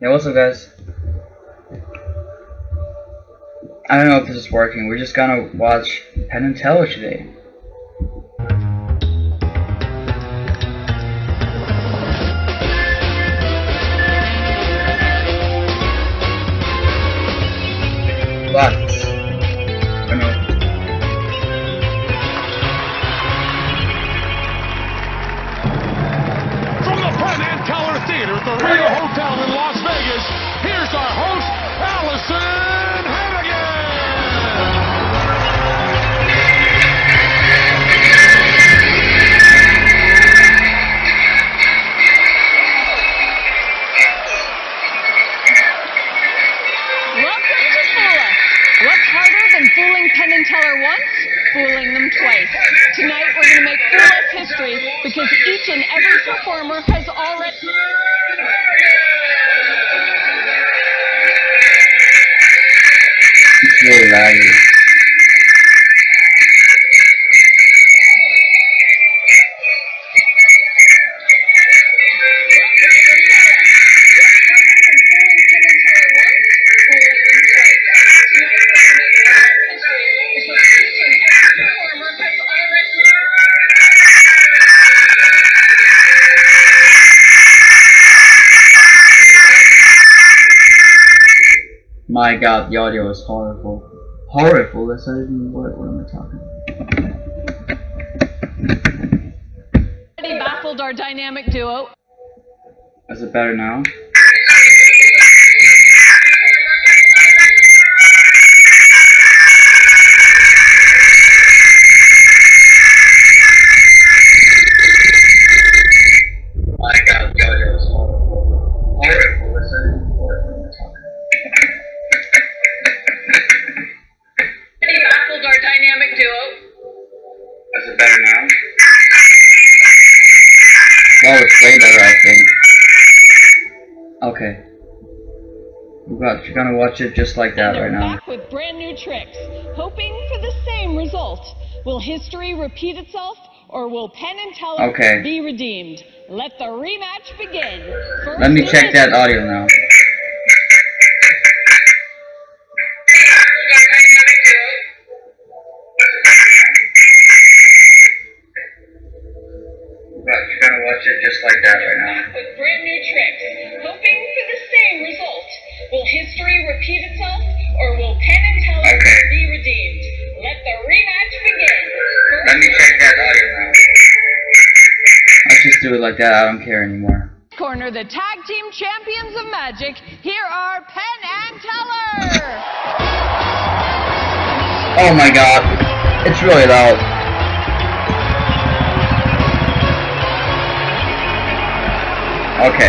Yeah, what's up, guys? I don't know if this is working. We're just gonna watch Penn and Teller today. What? I know. From the Penn and Teller Theater at the Rio Hotel in Las Vegas, here's our host, Allison Hannigan! Welcome to Fool Us. What's harder than fooling Penn and Teller once? Fooling them twice. Tonight we're going to make Fool Us history because each and every performer has already... It's really laggy. My god, the audio is horrible. Horrible, that's not even what am I talking about? already baffled our dynamic duo. Is it better now? My god, the audio is horrible. Horrible, that's not even what am I talking about? Baffled our dynamic duo. Is it better now? Well, it's way better, I think. Okay. You're gonna watch it just like that right now. Back with brand new tricks, hoping for the same result. Will history repeat itself, or will Penn and Teller be redeemed? Let the rematch begin. First, let me check that audio now. You're gonna watch it just like that right now. Back with brand new tricks, hoping for the same result. Will history repeat itself, or will Penn and Teller be redeemed? Let the rematch begin. First, let me check that audio now. Let's just do it like that. I don't care anymore. Corner, the tag team champions of magic. Here are Penn and Teller. Oh my god, it's really loud. Okay.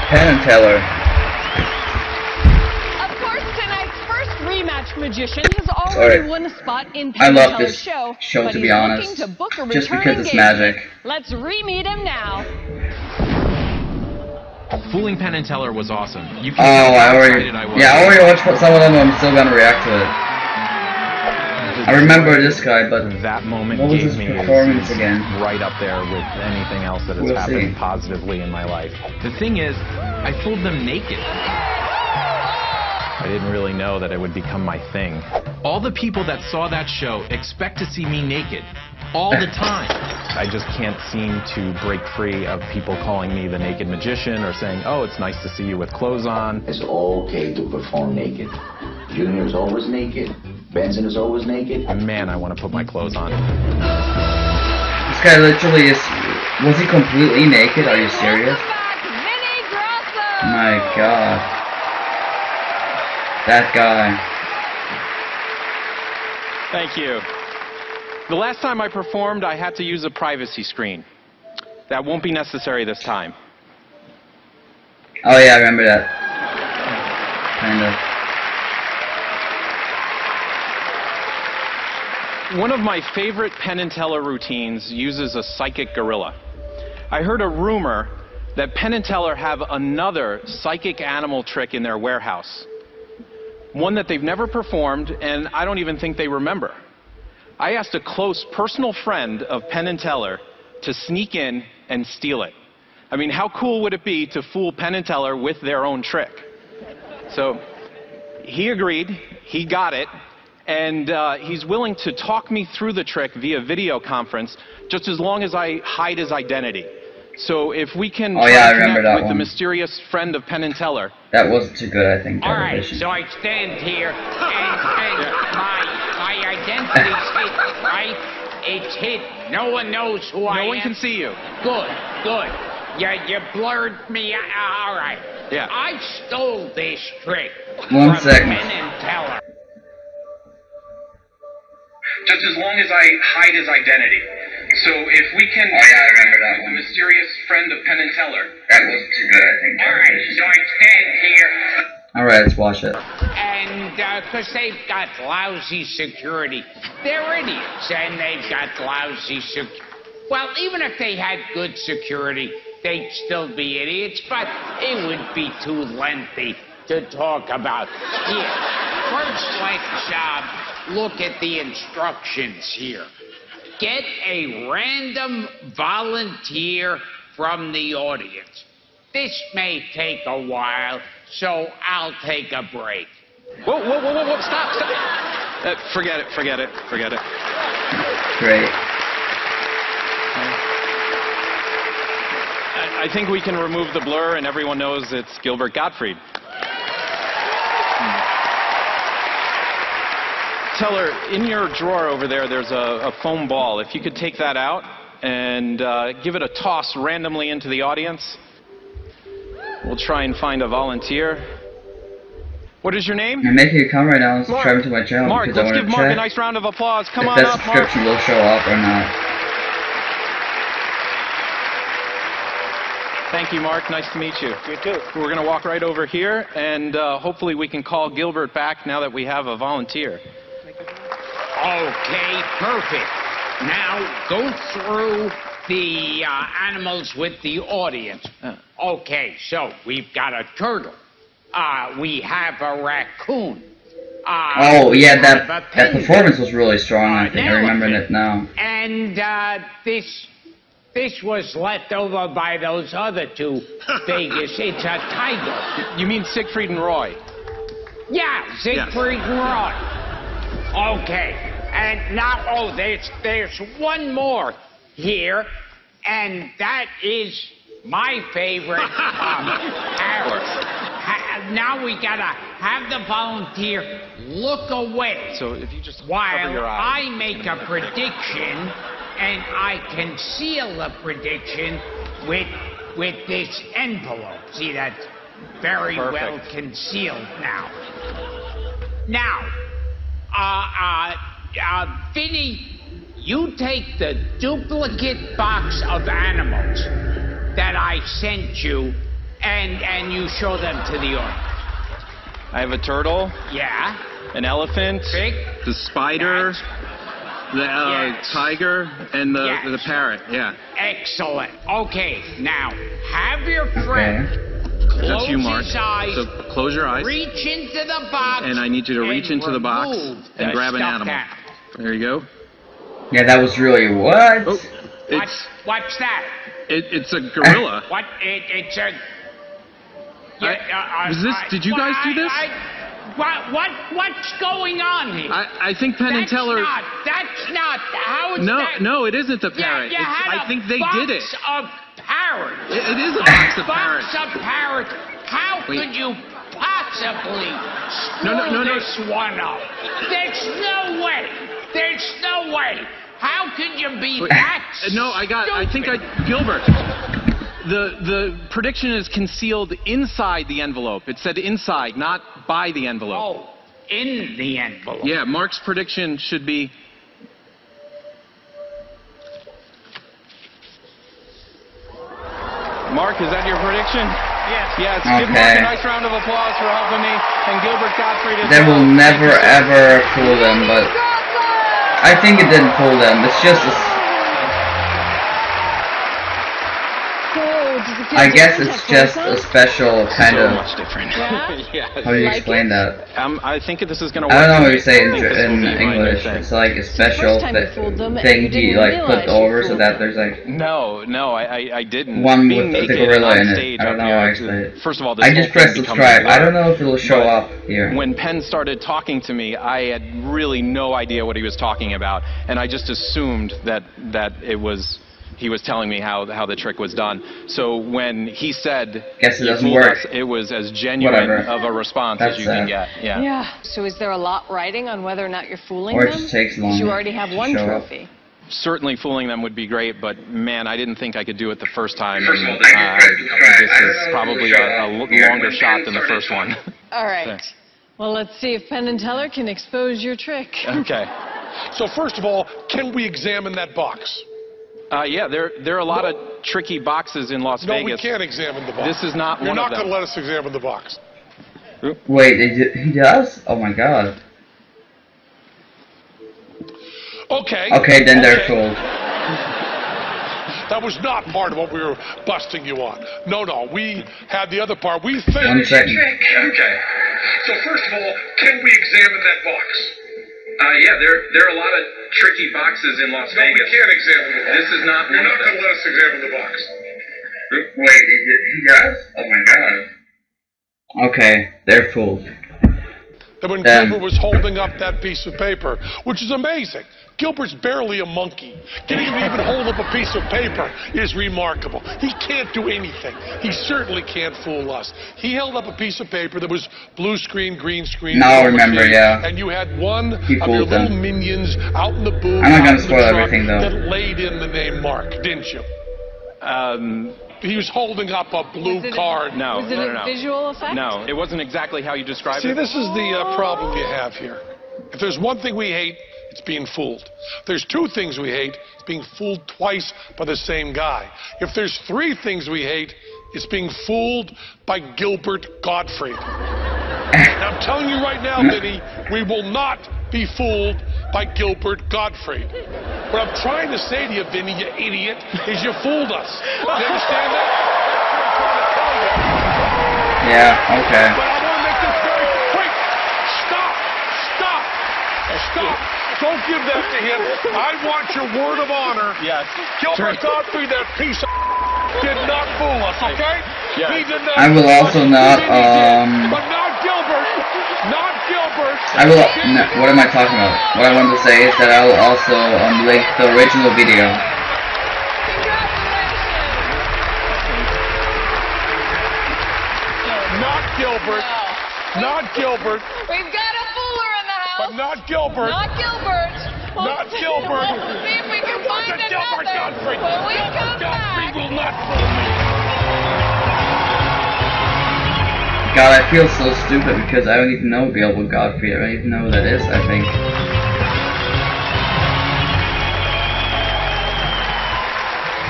Penn and Teller. Of course, tonight's first rematch magician has already won a spot in Penn and Teller's show, to be honest. To book a just because it's engagement. magic. Let's re-meet him now. Fooling Penn and Teller was awesome. You can I already watched some of them. I'm still gonna react to it. I remember this guy, but that moment what was his performance again? Right up there with anything else that has happened positively in my life. The thing is, I fooled them naked. I didn't really know that it would become my thing. All the people that saw that show expect to see me naked. All the time. I just can't seem to break free of people calling me the naked magician or saying, oh, it's nice to see you with clothes on. It's okay to perform naked. Junior is always naked. Benson is always naked. Man, I want to put my clothes on. This guy literally is... Was he completely naked? Are you serious? My god. That guy. Thank you. The last time I performed, I had to use a privacy screen. That won't be necessary this time. Oh yeah, I remember that. Kind of. One of my favorite Penn and Teller routines uses a psychic gorilla. I heard a rumor that Penn and Teller have another psychic animal trick in their warehouse. One that they've never performed, and I don't even think they remember. I asked a close personal friend of Penn and Teller to sneak in and steal it. I mean, how cool would it be to fool Penn and Teller with their own trick? So he agreed, he got it, and he's willing to talk me through the trick via video conference just as long as I hide his identity. So if we can connect with the mysterious friend of Penn and Teller. That wasn't too good, I think. All right, so I stand here, and my identity's hid, right? It's hid. No one knows who I am. No one can see you. Good, good. You blurred me. All right. Yeah. I stole this trick One from second. Penn and Teller. Just as long as I hide his identity. So if we can remember that with one. the mysterious friend of Penn and Teller. That wasn't too good, I think. All right, so I stand here. Alright, let's watch it. And because they've got lousy security. They're idiots, and they've got lousy security. Well, even if they had good security, they'd still be idiots, but it would be too lengthy to talk about. Here, first let's look at the instructions here. Get a random volunteer from the audience. This may take a while, so I'll take a break. Whoa, stop. Forget it. Great. I think we can remove the blur and everyone knows it's Gilbert Gottfried. Teller, in your drawer over there's a foam ball. If you could take that out and give it a toss randomly into the audience. We'll try and find a volunteer. What is your name? I'm making a comment right now and subscribe to my channel Mark, because I let's want give to Mark check a nice round of applause. Come if on that up, Mark. subscription will show up or not. Thank you, Mark. Nice to meet you. You too. We're going to walk right over here, and hopefully we can call Gilbert back now that we have a volunteer. Okay, perfect. Now go through the animals with the audience. Okay, so we've got a turtle. We have a raccoon. Oh, yeah, that performance was really strong, I think. I remember it now. And this was left over by those other two Vegas. It's a tiger. You mean Siegfried and Roy? Yeah, Siegfried and Roy. Okay. And now, there's one more here, and that is my favorite parrot. Now we gotta have the volunteer look away. So if you just while cover your eyes. I make a prediction, and I conceal the prediction with this envelope. See, that's very well concealed now. Now, Vinny, you take the duplicate box of animals that I sent you, and you show them to the audience. I have a turtle. Yeah. An elephant. Big. The spider. The tiger and the parrot. Yeah. Excellent. Okay, now have your friend close That's you, Mark. his eyes. So close your eyes. Reach into the box. And I need you to reach into the box and grab an animal. There you go. Yeah, that was really what? Oh, What's that? It's a gorilla. What? It's a. Did you guys do this? What's going on here? I think Penn and Teller. That's not. How is that? No, it isn't the parrot. I think they did it. Box of parrots. It is a box of parrots. Box of parrots. How could you possibly screw this one up? There's no way. There's no way. How could you be that stupid? Gilbert. The prediction is concealed inside the envelope. It said inside, not by the envelope. Oh, in the envelope. Yeah, Mark's prediction should be. Mark, is that your prediction? Yes. Give Mark a nice round of applause for helping me. And Gilbert Gottfried is. They will never ever fool them, but I think it didn't fool them. It's just a. Oh, does the I guess it's just a special kind So of. much different. Yeah? Yes. How do you Like explain it? that? I think this is going to work. I don't know what you say I in think this will be my new English. thing. It's like a the special first time you fooled them, and thing you he didn't like realize put you over so fooled that them. there's like No, I didn't. one Being with the naked gorilla on in it. stage I don't up know here, how I explain it. First of all, this I whole just thing pressed becomes subscribe. I don't bizarre. know if it'll show But up here. When Penn started talking to me, I had really no idea what he was talking about, and I just assumed that he was telling me how the trick was done. So when he said Guess it "You doesn't fooled work." us," it was as genuine Whatever. of a response That's as you can sad. get. Yeah. Yeah. So is there a lot riding on whether or not you're fooling Or it them? just takes 'Cause longer you already have to one show up. trophy. Certainly fooling them would be great, but man, I didn't think I could do it the first time. First of all, and, thank you for subscribing. this is probably a longer shot than the first one. All right. Well, let's see if Penn and Teller can expose your trick. Okay. So first of all, can we examine that box? Yeah, there are a lot of tricky boxes in Las No, Vegas. we can't examine the box. This is not You're one not of them. going to let us examine the box. Wait, he does? Oh my god. Okay. Okay, then they're fooled. That was not part of what we were busting you on. No, we had the other part. We think. 1 second. Okay. So first of all, can we examine that box? Yeah, there are a lot of tricky boxes in Las No, Vegas. we can't examine the box. This is not You're one not of going them. to let us examine the box. Wait, he does? Oh my god. Okay, they're fooled. And when Then- Gilbert was holding up that piece of paper, which is amazing. Gilbert's barely a monkey. Getting him to even hold up a piece of paper is remarkable. He can't do anything. He certainly can't fool us. He held up a piece of paper that was blue screen, green screen. Now I chroma remember, key, yeah. And you had one He of your fooled them. little minions out in the booth. I'm not gonna out in the spoil truck everything, though. That laid in the name Mark, didn't you? He was holding up a blue Was it- card. No, Was it no, a no. visual effect? No, it wasn't exactly how you described See, it. this is the problem you have here. If there's one thing we hate, it's being fooled. If there's two things we hate, it's being fooled twice by the same guy. If there's three things we hate, it's being fooled by Gilbert Gottfried. And I'm telling you right now, Vinny, we will not be fooled by Gilbert Gottfried. What I'm trying to say to you, Vinny, you idiot, is you fooled us. You understand that? That's what I'm trying to tell you. Yeah, okay. But I want to make this very quick. Stop. Don't give that to him. I want your word of honor. Yes. Gilbert Gottfried, that piece of did not fool us, okay? Yes. He did not I will fool us. also not, Vinny did, but not Gilbert. Not Gilbert. I will. No, what am I talking about? What I wanted to say is that I will also link the original video. Not Gilbert. Not Gilbert. We've got a fooler in the house. But not Gilbert. Not Gilbert. Not Gilbert. We'll see if we can find Wasn't Gilbert another Gottfried. when we come Gilbert Gottfried back. will not fool me. God, I feel so stupid because I don't even know Gilbert Gottfried. I don't even know who that is, I think.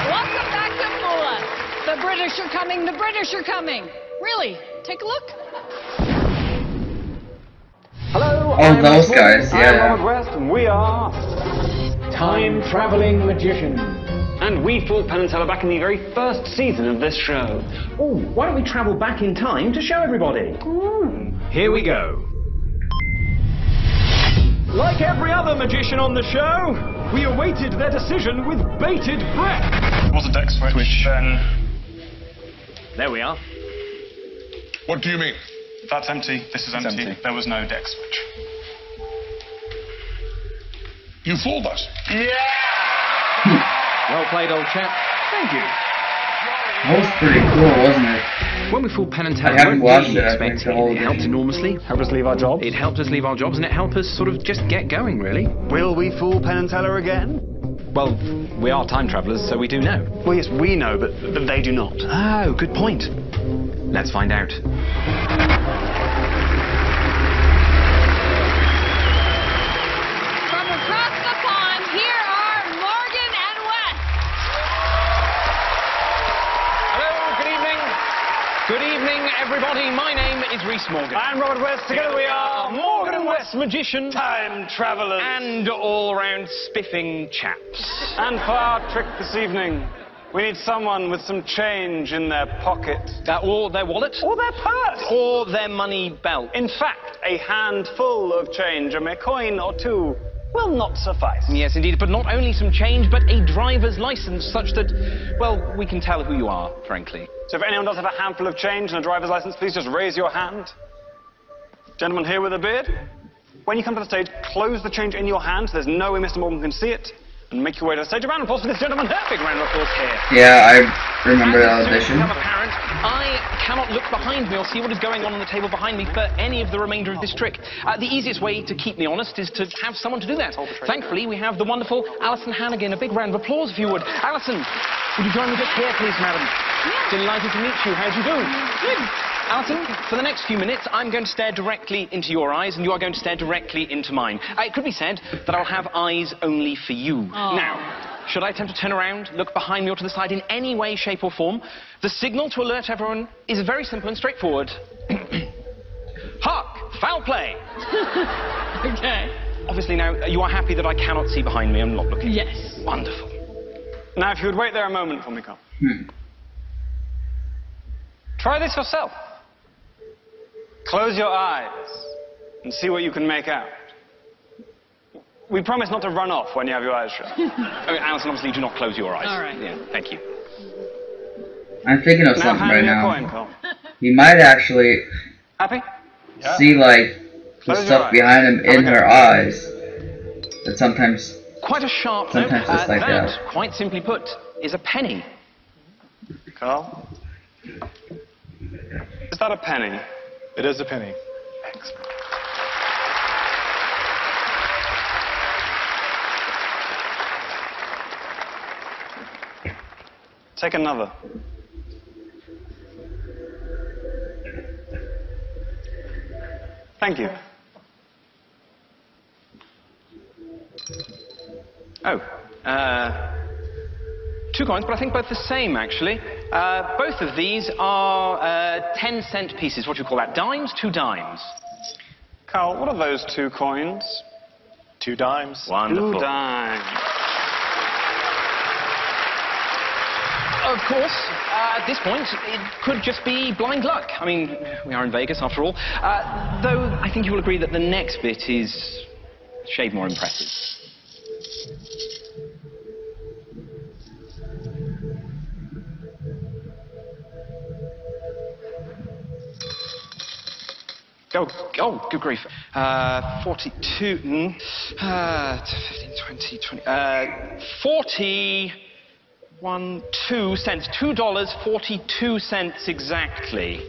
Welcome back to Fool Us. The British are coming. The British are coming. Really? Take a look. Hello, Oh, I'm those Wes guys, Morgan. yeah. I'm Robert West, and we are time-traveling magicians. And we fooled Penn and Teller back in the very first season of this show. Oh, why don't we travel back in time to show everybody? Here we go. Like every other magician on the show, we awaited their decision with bated breath. It was a deck switch. Then There we are. What do you mean? that's empty. This is empty. There was no deck switch. You fooled us. Well played, old chap. Thank you. That was pretty cool, wasn't it? When we fooled Penn and Teller, I haven't we weren't watched really it, I think, expecting the whole it. It helped thing. enormously. Help us leave our jobs. It helped us leave our jobs, and it helped us sort of just get going, really. Will we fool Penn and Teller again? Well, we are time travelers, so we do know. Well, yes, we know, but they do not. Oh, good point. Let's find out. From across the pond, here are Morgan and Wes. Hello, good evening. Good evening, everybody. My name is Rhys Morgan. I'm Robert West. Together we are Morgan and West magician Time travelers. and all-round spiffing chaps. And for our trick this evening, We need someone with some change in their pocket. Or their wallet. Or their purse. Or their money belt. In fact, a handful of change, a coin or two, will not suffice. Yes, indeed. But not only some change, but a driver's license such that, well, we can tell who you are, frankly. So if anyone does have a handful of change and a driver's license, please just raise your hand. Gentleman here with a beard. When you come to the stage, close the change in your hand so there's no way Mr. Morgan can see it. And make your way to the stage. A round of applause for this gentleman here. Big round of applause here. Yeah, I remember that audition. Apparent, I cannot look behind me or see what is going on the table behind me for any of the remainder of this trick. The easiest way to keep me honest is to have someone to do that. Thankfully, we have the wonderful Alison Hannigan. A big round of applause, if you would. Alison, would you join me just here, please, madam? Yeah. Delighted to meet you. How do you do? Good. Alison, for the next few minutes, I'm going to stare directly into your eyes, and you are going to stare directly into mine. It could be said that I'll have eyes only for you. Oh. Now, should I attempt to turn around, look behind me or to the side in any way, shape or form, the signal to alert everyone is very simple and straightforward. Hark! Foul play! Okay. Obviously now, you are happy that I cannot see behind me. I'm not looking. Yes. Wonderful. Now, if you would wait there a moment for me, Carl. Try this yourself. Close your eyes and see what you can make out. We promise not to run off when you have your eyes shut. Alison, obviously, do not close your eyes. All right. Yeah, thank you. I'm thinking of Now something hand right me a now. coin, Carl. He might actually Happy? see, like, the Close your stuff eyes. behind him in her eyes. That sometimes... Quite a sharp Sometimes note. it's like that, that. quite simply put, is a penny. Carl? Is that a penny? It is a penny. Excellent. Take another. Thank you. Oh, 2 coins, but I think both the same, actually. Both of these are 10-cent pieces. What do you call that? Dimes? 2 dimes. Carl, what are those 2 coins? 2 dimes. Wonderful. 2 dimes. Of course, at this point, it could just be blind luck. I mean, we are in Vegas, after all. Though, I think you will agree that the next bit is a shade more impressive. Oh, good grief. 42, 15, 20, 20, 41, 2 cents. $2.42 exactly.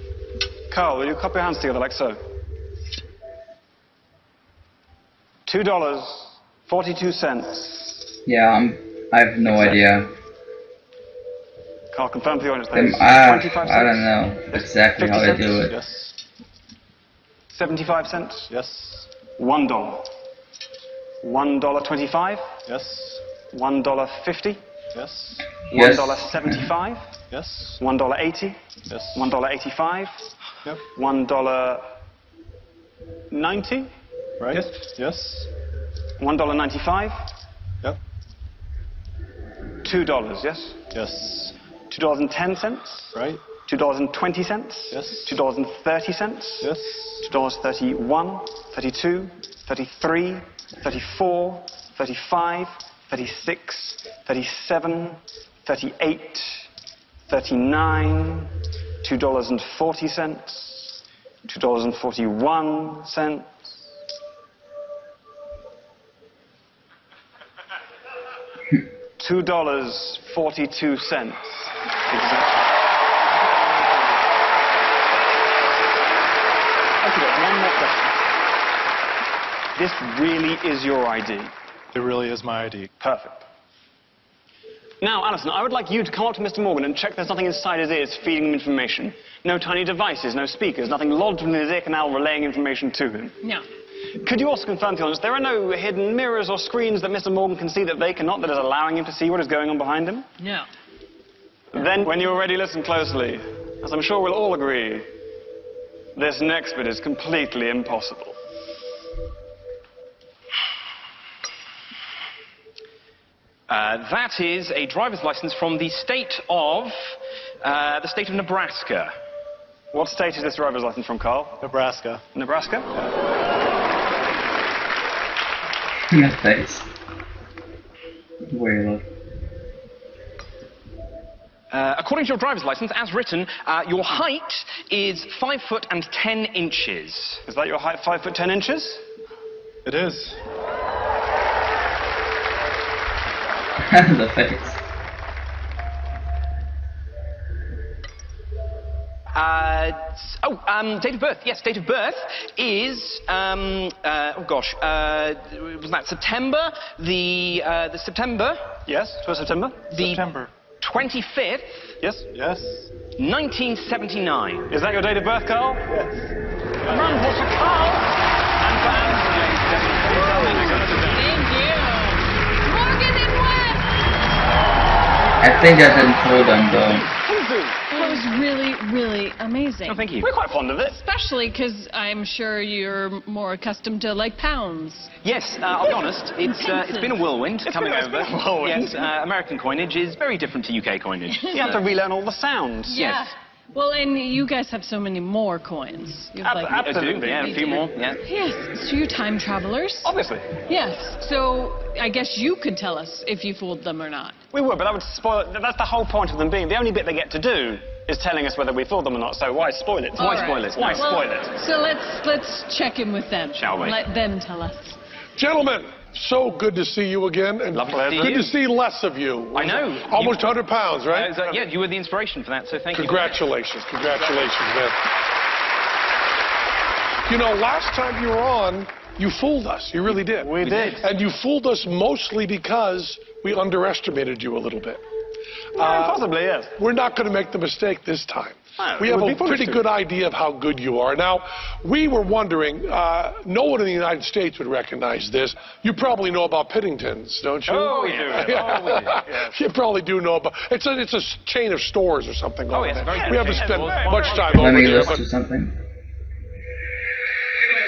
Carl, will you clap your hands together like so? $2.42. Yeah, I have no idea. Carl, confirm for the audience that is 25 cents. I don't know exactly how they do it. Yes. 75 cents? Yes. $1. $1.25? Yes. $1.50? Yes. Yes. $1.75? Yes. $1.80? Yes. $1.85? Yep. $1.90? Right. Yes. Yes. $1.95? Yep. $2, yes? Yes. $2.10? Right. $2.20? Yes. $2.30? Yes. $2.31, 32, 33, 34, 35, 36, 37, 38, 39, $2.40, $2.41. $2.42 exactly. One more question. This really is your ID? It really is my ID. Perfect. Now, Alison, I would like you to come up to Mr. Morgan and check there's nothing inside his ears feeding him information. No tiny devices, no speakers, nothing lodged in his ear canal relaying information to him. No. Could you also confirm to us there are no hidden mirrors or screens that Mr. Morgan can see that they cannot, that is allowing him to see what is going on behind him? No. Then, when you're ready, listen closely. As I'm sure we'll all agree, this next bit is completely impossible. That is a driver's license from the state of Nebraska. What state is this driver's license from, Carl? Nebraska. Nebraska? Thanks. Where you look. According to your driver's license, as written, your height is 5 foot and 10 inches. Is that your height, 5 foot 10 inches? It is. The face. Date of birth. Yes, date of birth is, was that September? The September? Yes, 12 September. September. 25th? Yes. Yes. 1979. Is that your date of birth, Carl? Yes. A round of applause for Carl. And for Anthony. Thank you. Morgan and Wes. I think I didn't fool them though. That was really, really amazing. Oh, thank you. We're quite fond of it. Especially because I'm sure you're more accustomed to, like, pounds. Yes, I'll be honest, it's been a whirlwind coming over. It's been a whirlwind. Yes, American coinage is very different to UK coinage. You have to relearn all the sounds. Yeah. Yes. Well, and you guys have so many more coins. You have, like, Absolutely. Yeah, a few more, yeah. Yes, so you're time travelers. Obviously. Yes, so I guess you could tell us if you fooled them or not. We would, but that would spoil it. That's the whole point of them being. The only bit they get to do is telling us whether we fooled them or not, so why spoil it? Why spoil it? Why spoil it? So let's check in with them. Shall we? Let them tell us. Gentlemen, so good to see you again. And Lovely to see good you. to see less of you. I know. Almost 100 pounds, right? Yeah, you were the inspiration for that, so thank you. Congratulations. Congratulations, man. You know, last time you were on, you fooled us. You really did. We did. And you fooled us mostly because we underestimated you a little bit. Possibly, yes. We're not going to make the mistake this time. No, We it have would a be foolish pretty to. good idea of how good you are. Now, we were wondering, no one in the United States would recognize this. You probably know about Piddingtons, don't you? Oh, we do. Oh, we do. Yes. You probably do know about. It's a chain of stores or something. Oh, like yes, that. very We haven't good. spent Very much good. time Let over me there. listen But to something.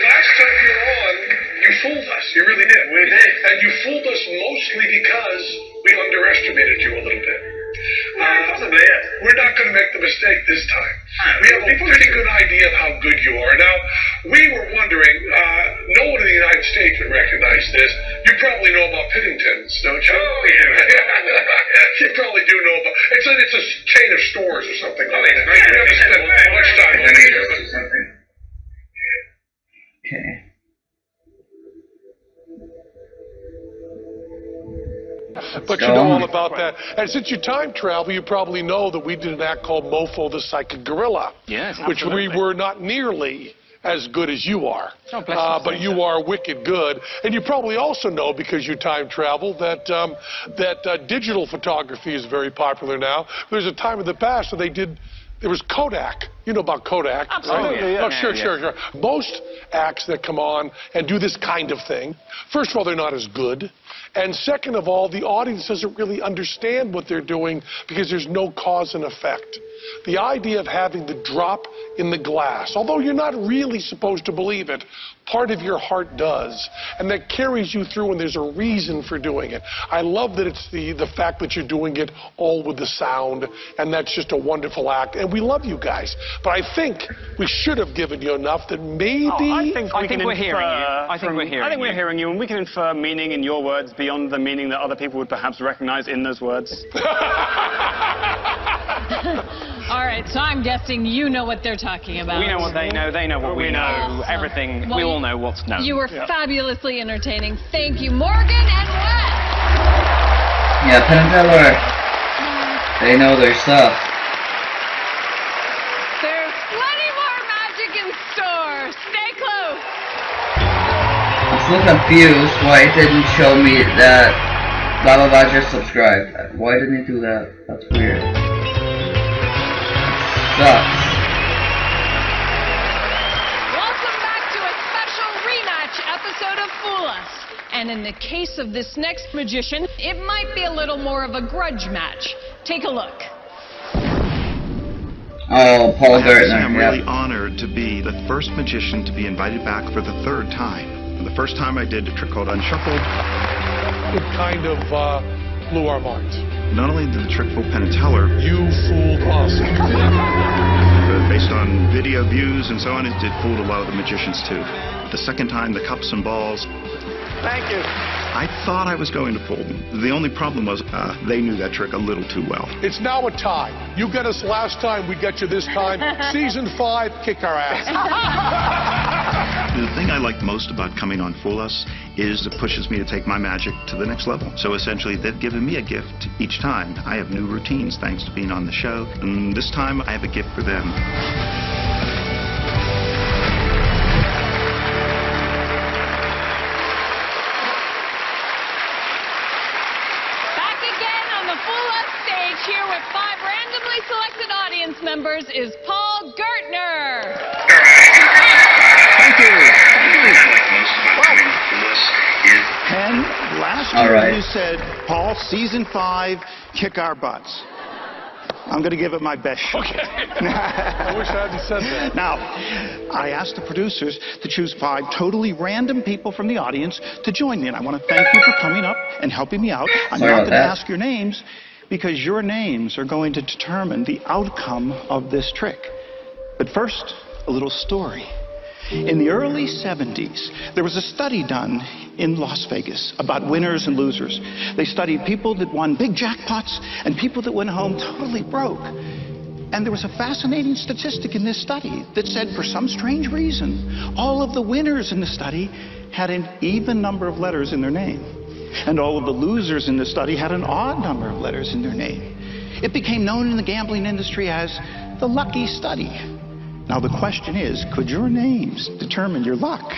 last time you were on, you fooled us. You really did. We did. And you fooled us mostly because we underestimated you a little bit. Possibly, yes. We're not going to make the mistake this time. We have a pretty good idea of how good you are. Now, we were wondering, no one in the United States would recognize this. You probably know about Piddingtons, don't you? Oh, yeah. You probably do know about. It's a chain of stores or something like that. We haven't spent much time over there. Okay. But you know all about that. And since you time travel, you probably know that we did an act called Mofo the Psychic Gorilla. Yes, which absolutely. we were not nearly as good as you are. Oh, bless you. But you are wicked good. And you probably also know, because you time travel, that digital photography is very popular now. There's a time in the past when there was Kodak. You know about Kodak. Absolutely, right? yeah. Oh, sure. Most acts that come on and do this kind of thing, first of all, they're not as good. And second of all, the audience doesn't really understand what they're doing because there's no cause and effect. The idea of having the drop in the glass, although you're not really supposed to believe it, part of your heart does. And that carries you through, and there's a reason for doing it. I love that it's the fact that you're doing it all with the sound, and that's just a wonderful act. And we love you guys. But I think we should have given you enough that maybe... I think we're hearing you. I think we're hearing you, and we can infer meaning in your words beyond the meaning that other people would perhaps recognize in those words. All right, so I'm guessing you know what they're talking about. We know what they know what we know. Everything, Well, we all know what's known. You were fabulously entertaining. Thank you, Morgan and Wes. Yeah, Penn and Teller. They know their stuff. There's plenty more magic in store. Stay close. I'm still confused why it didn't show me that blah blah blah just subscribed. Why didn't it do that? That's weird. Sucks. Welcome back to a special rematch episode of Fool Us. And in the case of this next magician, it might be a little more of a grudge match. Take a look. Oh, Paul I have to say, Gertner. I'm Yep. really honored to be the first magician to be invited back for the third time. And the first time I did a trick called Unshuffled. It kind of blew our minds. Not only did the trick fool Penn and Teller, You fooled us. but based on video views and so on, it fooled a lot of the magicians too. The second time, the cups and balls. Thank you. I thought I was going to fool them. The only problem was they knew that trick a little too well. It's now a tie. You got us last time, we got you this time. Season 5, kick our ass. The thing I like most about coming on Fool Us is it pushes me to take my magic to the next level. So essentially, they've given me a gift each time. I have new routines thanks to being on the show, and this time I have a gift for them. Back again on the Fool Us stage here with 5 randomly selected audience members is Paul Gertner. Thank you. Penn, last year you said, Paul, season 5, kick our butts. I'm going to give it my best shot. Okay. I wish I hadn't said that. Now, I asked the producers to choose 5 totally random people from the audience to join me, and I want to thank you for coming up and helping me out. I'm not going to ask your names because your names are going to determine the outcome of this trick. But first, a little story. In the early 70s, there was a study done in Las Vegas about winners and losers. They studied people that won big jackpots and people that went home totally broke. And there was a fascinating statistic in this study that said, for some strange reason, all of the winners in the study had an even number of letters in their name. And all of the losers in the study had an odd number of letters in their name. It became known in the gambling industry as the lucky study. Now the question is, could your names determine your luck?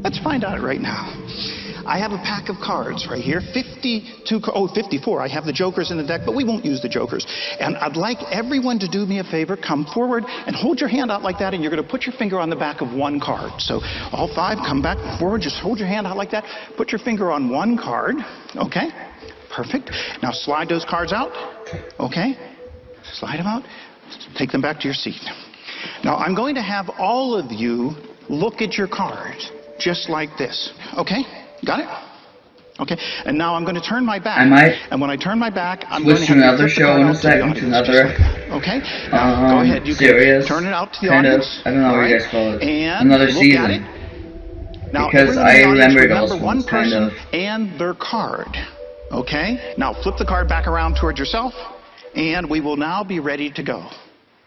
Let's find out right now. I have a pack of cards right here, 54. I have the jokers in the deck, but we won't use the jokers. And I'd like everyone to do me a favor, come forward and hold your hand out like that, and you're going to put your finger on the back of one card. So all 5, come back forward, just hold your hand out like that, put your finger on one card, okay? Perfect. Now slide those cards out, okay? Slide them out, take them back to your seat. Now, I'm going to have all of you look at your cards just like this. Okay? Got it? Okay. And now I'm going to turn my back. And when I turn my back, I'm going to have another show in a second, to another. Okay? Now, go ahead. You can turn it out to the audience. I don't know what you guys call it. And another look season. at it. Now, because I remember those one person and their card. Okay? Now, flip the card back around towards yourself, and we will now be ready to go.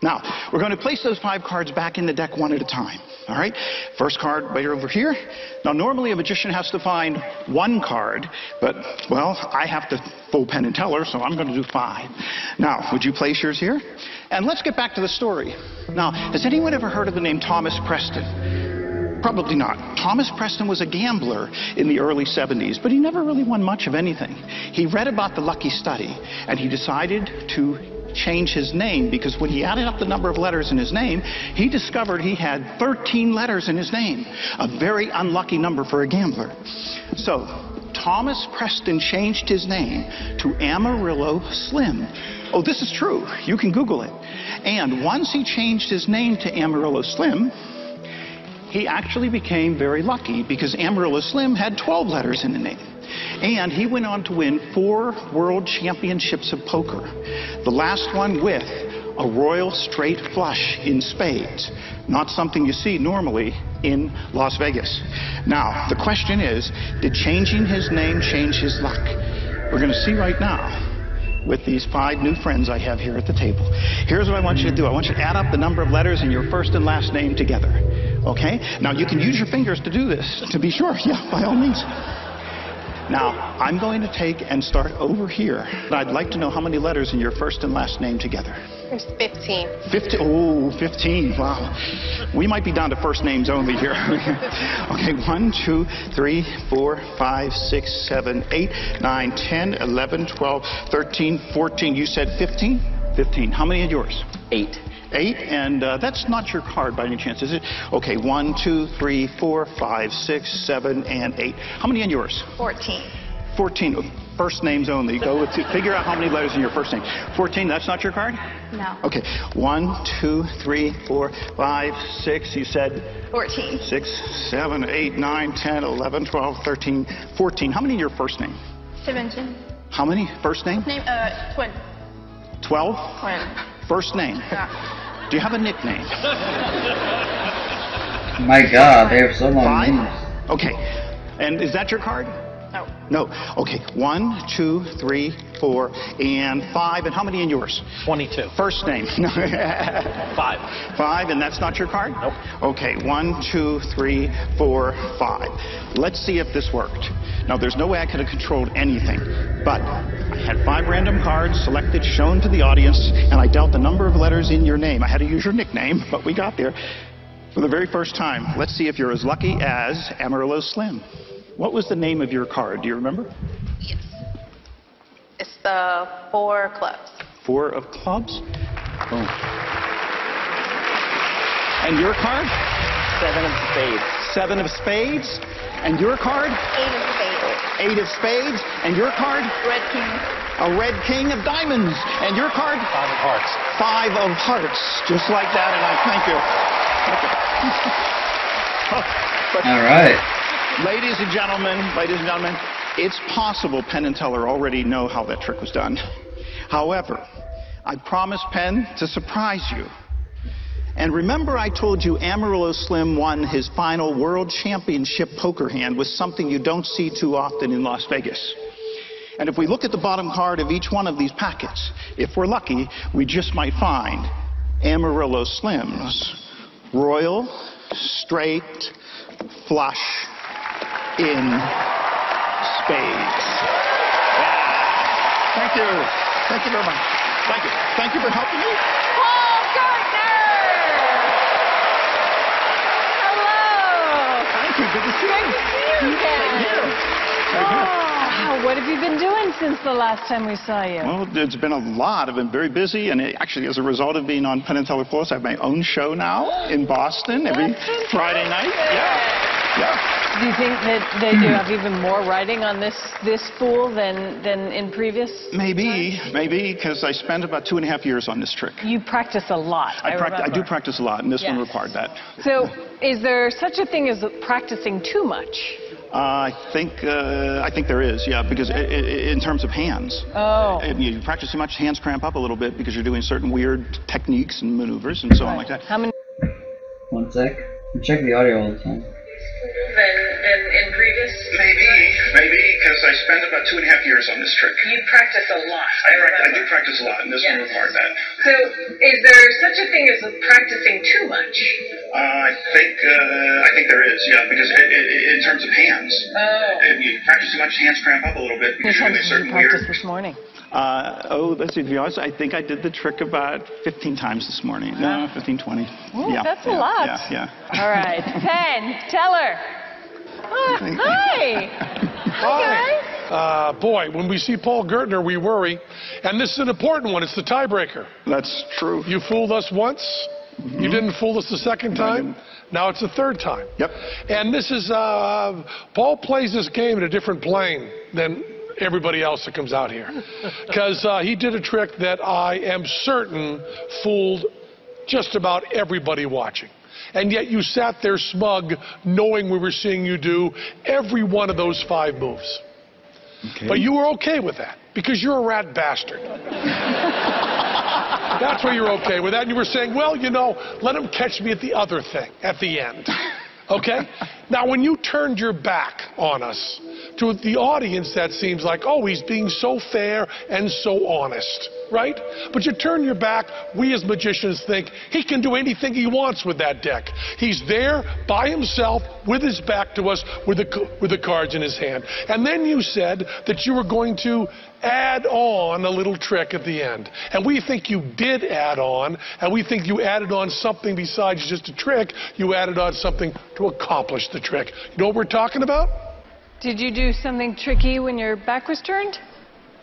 Now, we're going to place those 5 cards back in the deck one at a time. All right? First card right over here. Now, normally a magician has to find 1 card, but, well, I have to fool Penn and Teller, so I'm going to do 5. Now, would you place yours here? And let's get back to the story. Now, has anyone ever heard of the name Thomas Preston? Probably not. Thomas Preston was a gambler in the early 70s, but he never really won much of anything. He read about the lucky study, and he decided to change his name, because when he added up the number of letters in his name, he discovered he had 13 letters in his name, a very unlucky number for a gambler. So Thomas Preston changed his name to Amarillo Slim. Oh, this is true. You can Google it. And once he changed his name to Amarillo Slim, he actually became very lucky, because Amarillo Slim had 12 letters in the name. And he went on to win 4 world championships of poker. The last one with a royal straight flush in spades. Not something you see normally in Las Vegas. Now, the question is, did changing his name change his luck? We're going to see right now with these 5 new friends I have here at the table. Here's what I want you to do. I want you to add up the number of letters in your first and last name together. Okay? Now, you can use your fingers to do this, to be sure. Yeah, by all means. Now, I'm going to take and start over here. I'd like to know how many letters in your first and last name together. There's 15. 15? Oh, 15. Wow. We might be down to first names only here. Okay, 1, 2, 3, 4, 5, 6, 7, 8, 9, 10, 11, 12, 13, 14. You said 15? 15. How many are yours? 8. 8, and that's not your card by any chance, is it? Okay, 1, 2, 3, 4, 5, 6, 7, and 8. How many in yours? 14. 14. First names only. Go with figure out how many letters in your first name. 14, that's not your card? No. Okay, 1, 2, 3, 4, 5, 6, you said? 14. 6, 7, 8, 9, 10, 11, 12, 13, 14. How many in your first name? 17. How many? First name? Name, twin. 12? Twin. First name? Yeah. Do you have a nickname? My God, they have so long 5? names. Okay. And is that your card? No. No. Okay. 1, 2, 3, 4, and 5. And how many in yours? 22. First name? 5. 5, and that's not your card? Nope. Okay. 1, 2, 3, 4, 5. Let's see if this worked. Now, there's no way I could have controlled anything, but I had 5 random cards selected, shown to the audience, and I dealt the number of letters in your name. I had to use your nickname, but we got there. For the very first time, let's see if you're as lucky as Amarillo Slim. What was the name of your card? Do you remember? Yes. It's the 4 clubs. 4 of clubs? Oh. And your card? 7 of spades. 7 of spades. And your card? 8 of spades. 8 of spades. And your card? Red king. A red king of diamonds. And your card? 5 of hearts. 5 of hearts. Just like that, and I thank you. All right. Ladies and gentlemen, it's possible Penn and Teller already know how that trick was done. However, I promised Penn to surprise you. And remember I told you Amarillo Slim won his final World Championship poker hand with something you don't see too often in Las Vegas. And if we look at the bottom card of each one of these packets, if we're lucky, we just might find Amarillo Slim's Royal Straight Flush in Spades. Yeah. Thank you. Thank you very much. Thank you. Thank you for helping me. Paul Gardner! Hello! Thank you. Good to see you. Great to see you again. Same here. Same here. Wow, what have you been doing since the last time we saw you? Well, it's been a lot. I've been very busy, and actually, as a result of being on Penn and Teller Plus, I have my own show now in Boston every Friday night. Yeah. Yeah. Do you think that you have even more writing on this fool than in previous? Maybe, because I spent about 2.5 years on this trick. You practice a lot. I do practice a lot, and this one required that. So, is there such a thing as practicing too much? I think there is, yeah, because in terms of hands. Oh. You practice too much, hands cramp up a little bit because you're doing certain weird techniques and maneuvers and so on like that. How many? 1 sec. I check the audio all the time. Than in previous? Maybe, because I spent about 2.5 years on this trick. You practice a lot. I do practice a lot, and this one required that. So, is there such a thing as practicing too much? I think there is, yeah, because in terms of hands. Oh. You practice too much, hands cramp up a little bit because How you're many doing times did you certain practice weird. this morning? Let's see, to be honest, I think I did the trick about 15 times this morning. No, 15, 20. Ooh, yeah, that's a lot. Yeah. All right. Penn, Teller. Hi. Hi, guys. Boy, when we see Paul Gertner, we worry. And this is an important one. It's the tiebreaker. That's true. You fooled us once. Mm-hmm. You didn't fool us the second time. Now it's the third time. Yep. And this is, Paul plays this game in a different plane than everybody else that comes out here. Because he did a trick that I am certain fooled just about everybody watching. And yet you sat there smug, knowing we were seeing you do every one of those 5 moves. Okay. But you were okay with that, because you're a rat bastard. That's why you're okay with that. And you were saying, well, you know, let him catch me at the other thing, at the end. Okay? Now, when you turned your back on us, to the audience, that seems like, oh, he's being so fair and so honest, right? But you turn your back, we as magicians think he can do anything he wants with that deck. He's there by himself with his back to us with the cards in his hand. And then you said that you were going to add on a little trick at the end. And we think you did add on, and we think you added on something besides just a trick. You added on something to accomplish the trick. You know what we're talking about? Did you do something tricky when your back was turned?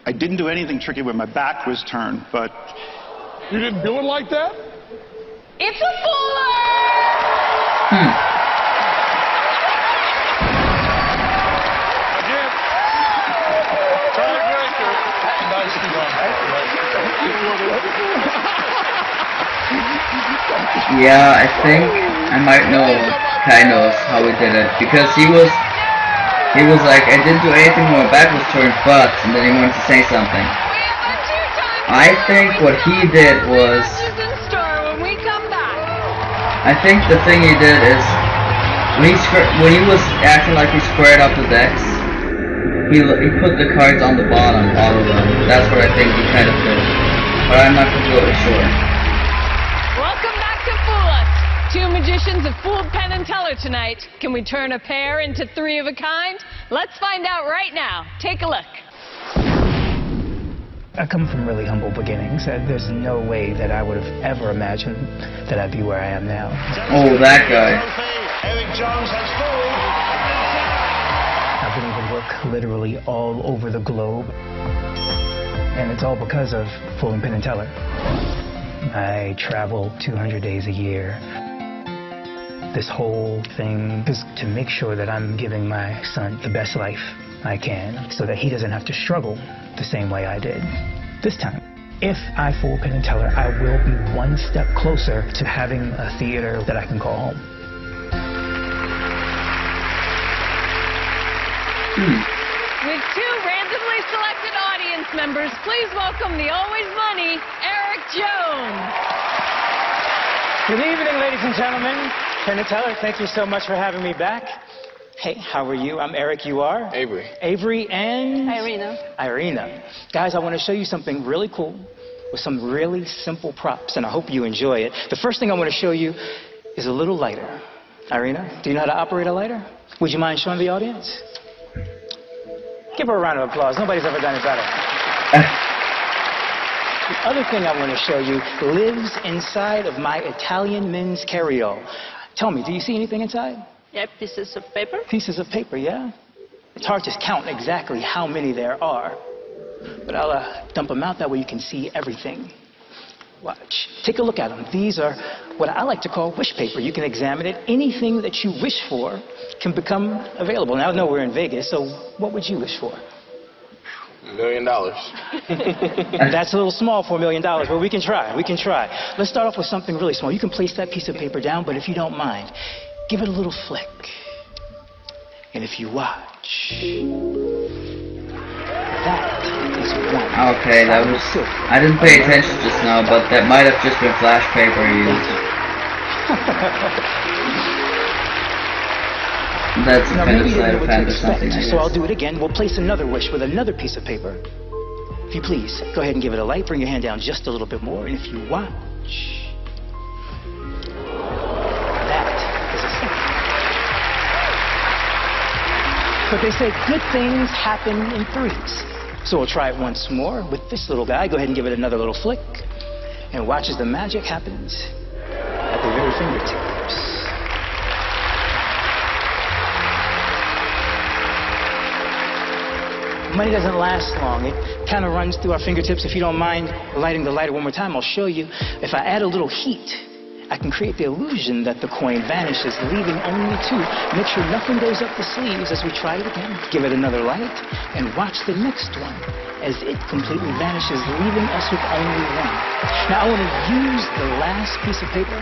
I didn't do anything tricky when my back was turned, but... You didn't do it like that? It's a fooler! Again, tiebreaker. Nicely done. Yeah, I think I might know kind of how we did it, because he was He was like, I didn't do anything when my back was turned, but, and then he wanted to say something. I think what he did was, I think the thing he did is, when he was acting like he squared up the decks, he put the cards on the bottom, all of them. That's what I think he kind of did. But I'm not completely sure. Welcome back to Fool Us. Two magicians have fooled Penn and Teller tonight. Can we turn a pair into three of a kind? Let's find out right now. Take a look. I come from really humble beginnings. There's no way that I would have ever imagined that I'd be where I am now. Oh, that guy. I've been able to work literally all over the globe. And it's all because of fooling Penn and Teller. I travel 200 days a year. This whole thing is to make sure that I'm giving my son the best life I can so that he doesn't have to struggle the same way I did. This time, if I fool Penn and Teller, I will be one step closer to having a theater that I can call home. With two randomly selected audience members, please welcome the always money, Eric Jones. Good evening, ladies and gentlemen. Penn and Teller, thank you so much for having me back. Hey, how are you? I'm Eric, you are? Avery. Avery and? Irina. Irina. Guys, I want to show you something really cool with some really simple props, and I hope you enjoy it. The first thing I want to show you is a little lighter. Irina, do you know how to operate a lighter? Would you mind showing the audience? Give her a round of applause. Nobody's ever done it better. The other thing I want to show you lives inside of my Italian men's carry-all. Tell me, do you see anything inside? Yeah, pieces of paper. Pieces of paper, yeah? It's hard to count exactly how many there are. But I'll dump them out, that way you can see everything. Watch. Take a look at them. These are what I like to call wish paper. You can examine it. Anything that you wish for can become available. Now, I know we're in Vegas, so what would you wish for? $1 million. That's a little small for $1 million, but we can try. We can try. Let's start off with something really small. You can place that piece of paper down, but if you don't mind, give it a little flick. And if you watch, that is one. Okay, that was... I didn't pay attention just now, but that might have just been flash paper used. That's a kind of sleight of hand or something, I guess. So I'll do it again. We'll place another wish with another piece of paper. If you please, go ahead and give it a light. Bring your hand down just a little bit more. And if you watch, that is a symbol. But they say good things happen in threes. So we'll try it once more with this little guy. Go ahead and give it another little flick. And watch as the magic happens at the very fingertips. Money doesn't last long. It kind of runs through our fingertips. If you don't mind lighting the lighter one more time, I'll show you. If I add a little heat, I can create the illusion that the coin vanishes, leaving only two. Make sure nothing goes up the sleeves as we try it again. Give it another light, and watch the next one as it completely vanishes, leaving us with only one. Now, I want to use the last piece of paper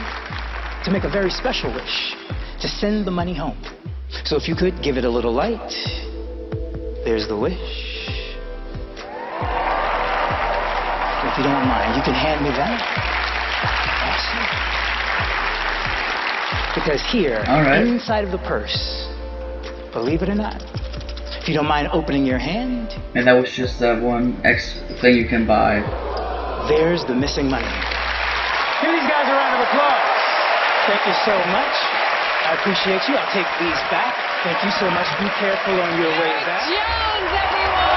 to make a very special wish, to send the money home. So if you could, give it a little light. There's the wish. If you don't mind, you can hand me that. Awesome. Because here, inside of the purse, believe it or not, if you don't mind opening your hand. And that was just that one thing you can buy. There's the missing money. Give these guys a round of applause. Thank you so much. I appreciate you. I'll take these back. Thank you so much. Be careful on your way back. Jones, everyone!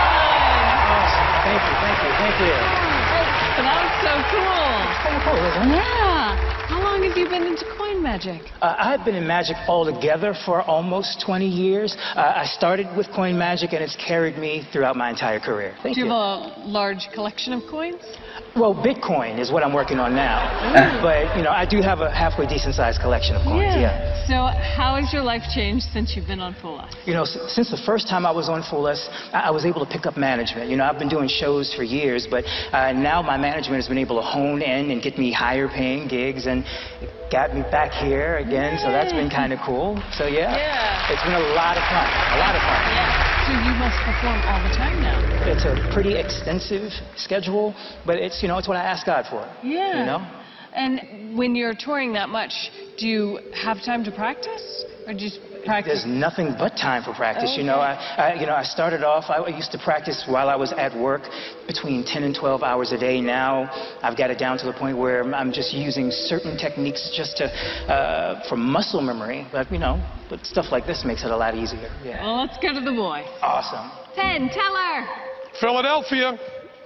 Awesome. Thank you, thank you, thank you. That was so cool. So cool, isn't it? Yeah. How long have you been into coin magic? I've been in magic altogether for almost 20 years. I started with coin magic, and it's carried me throughout my entire career. Thank you. Do you have a large collection of coins? Well, Bitcoin is what I'm working on now. But, you know, I do have a halfway decent-sized collection of coins, yeah. So how has your life changed since you've been on Fool Us? You know, since the first time I was on Fool Us, I was able to pick up management. You know, I've been doing shows for years, but now my management has been able to hone in and get me higher-paying gigs. And got me back here again, so that's been kind of cool. So yeah, it's been a lot of fun. A lot of fun. Yeah. So you must perform all the time now. It's a pretty extensive schedule, but it's, you know, it's what I ask God for. Yeah. You know? And when you're touring that much, do you have time to practice? Or do you just practice? There's nothing but time for practice. Okay. You know, I started off, I used to practice while I was at work between 10 and 12 hours a day. Now I've got it down to the point where I'm just using certain techniques just to, for muscle memory. But, you know, but stuff like this makes it a lot easier. Yeah. Well, let's go to the boy. Awesome. Penn, Teller. Philadelphia.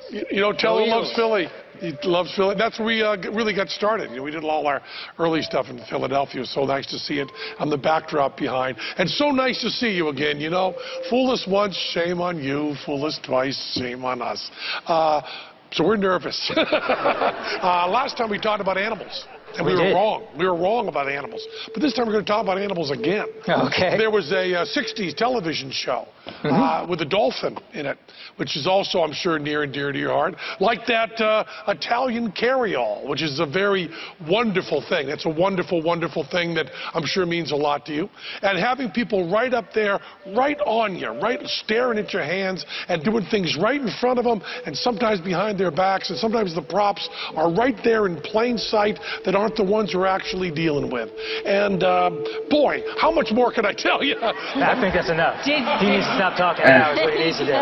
You know, Teller loves Philly. He loves Philly. That's where we really got started. You know, we did all our early stuff in Philadelphia. So nice to see it on the backdrop behind. And so nice to see you again. You know, fool us once, shame on you. Fool us twice, shame on us. So we're nervous. Last time we talked about animals. And we were wrong. We were wrong about animals. But this time we're going to talk about animals again. Okay. There was a 60s television show with a dolphin in it, which is also, I'm sure, near and dear to your heart. Like that Italian carryall, which is a very wonderful thing. It's a wonderful, wonderful thing that I'm sure means a lot to you. And having people right up there, right on you, right staring at your hands and doing things right in front of them and sometimes behind their backs, and sometimes the props are right there in plain sight that aren't the ones we're actually dealing with. And boy, how much more can I tell you? I think that's enough. He needs to stop talking now is what he needs to do.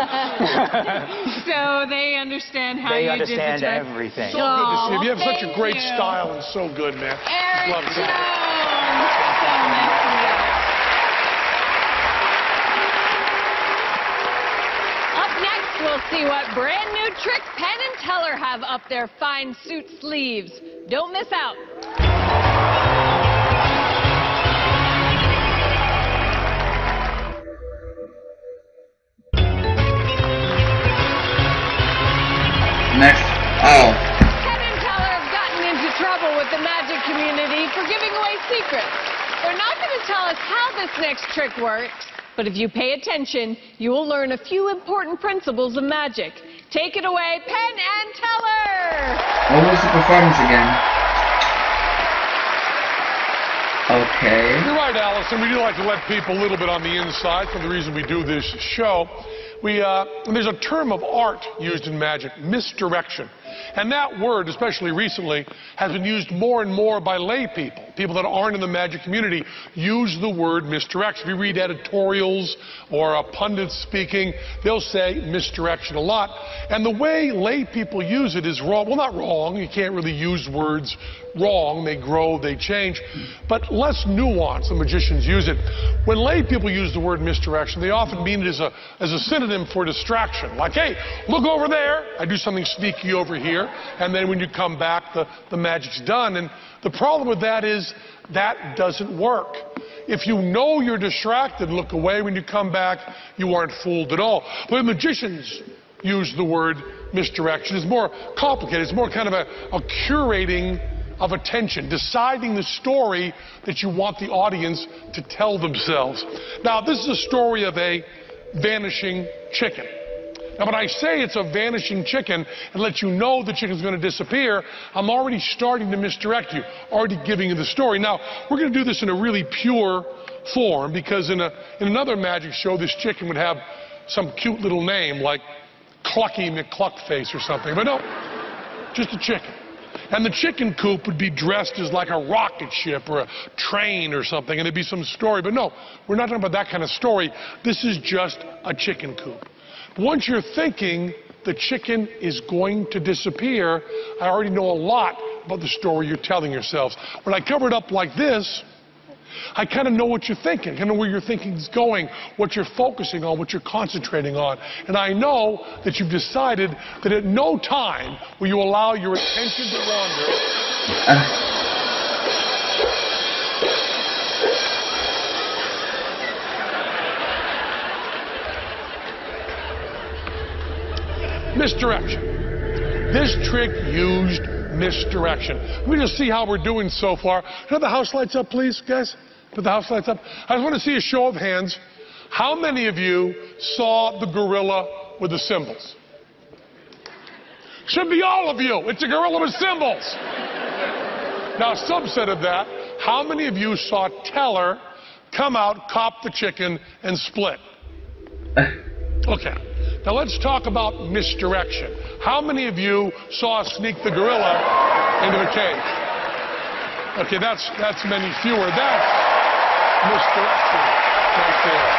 So they understand how they you understand did the trick. everything. So good to see you. You have such a great you. style and so good, man. Eric Love Jones. you. So nice to meet you. Up next, we'll see what brand new trick Penn and Teller have up their fine suit sleeves. Don't miss out. Next. Oh. Penn and Teller have gotten into trouble with the magic community for giving away secrets. They're not going to tell us how this next trick works, but if you pay attention, you will learn a few important principles of magic. Take it away, Penn and Teller! What was the performance again? Okay. You're right, Allison. We do like to let people a little bit on the inside for the reason we do this show. There's a term of art used in magic, misdirection. And that word, especially recently, has been used more and more by lay people. People that aren't in the magic community use the word misdirection. If you read editorials or pundits speaking, they'll say misdirection a lot. And the way lay people use it is wrong. Well, not wrong. You can't really use words wrong. They grow, they change. But less nuanced, the magicians use it. When lay people use the word misdirection, they often mean it as a synonym for distraction. Like, hey, look over there. I do something sneaky over here. And then when you come back, the magic's done. And the problem with that is that doesn't work. If you know you're distracted, look away when you come back, you aren't fooled at all. But magicians use the word misdirection. It's more complicated. It's more kind of a curating of attention, deciding the story that you want the audience to tell themselves. Now, this is a story of a vanishing chicken. Now, when I say it's a vanishing chicken and let you know the chicken's going to disappear, I'm already starting to misdirect you, already giving you the story. Now, we're going to do this in a really pure form because in another magic show, this chicken would have some cute little name like Clucky McCluckface or something. But no, just a chicken. And the chicken coop would be dressed as like a rocket ship or a train or something, and there'd be some story. But no, we're not talking about that kind of story. This is just a chicken coop. Once you're thinking the chicken is going to disappear, I already know a lot about the story you're telling yourselves. When I cover it up like this, I kind of know what you're thinking, kind of where your thinking's going, what you're focusing on, what you're concentrating on. And I know that you've decided that at no time will you allow your attention to wander. Misdirection. This trick used misdirection. Let me just see how we're doing so far. Have the house lights up, please, guys? Put the house lights up. I just want to see a show of hands. How many of you saw the gorilla with the cymbals? Should be all of you. It's a gorilla with cymbals. Now, a subset of that, how many of you saw Teller come out, cop the chicken, and split? Okay. Now let's talk about misdirection. How many of you saw Sneak the gorilla into the cage? Okay, that's many fewer. That's misdirection right there.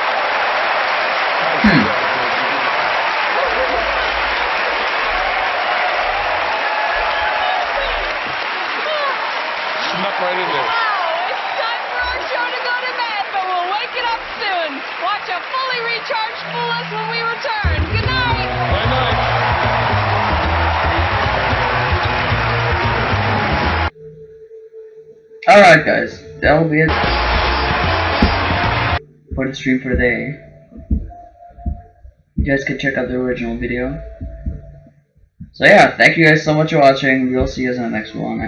Snuck right in there. It's time for our show to go to bed, but we'll wake it up soon. Watch a fully recharged Fool Us when we return. Good night. Good night. Alright guys, that'll be it for the stream for today. You guys can check out the original video. So yeah, thank you guys so much for watching. We'll see you guys in the next one.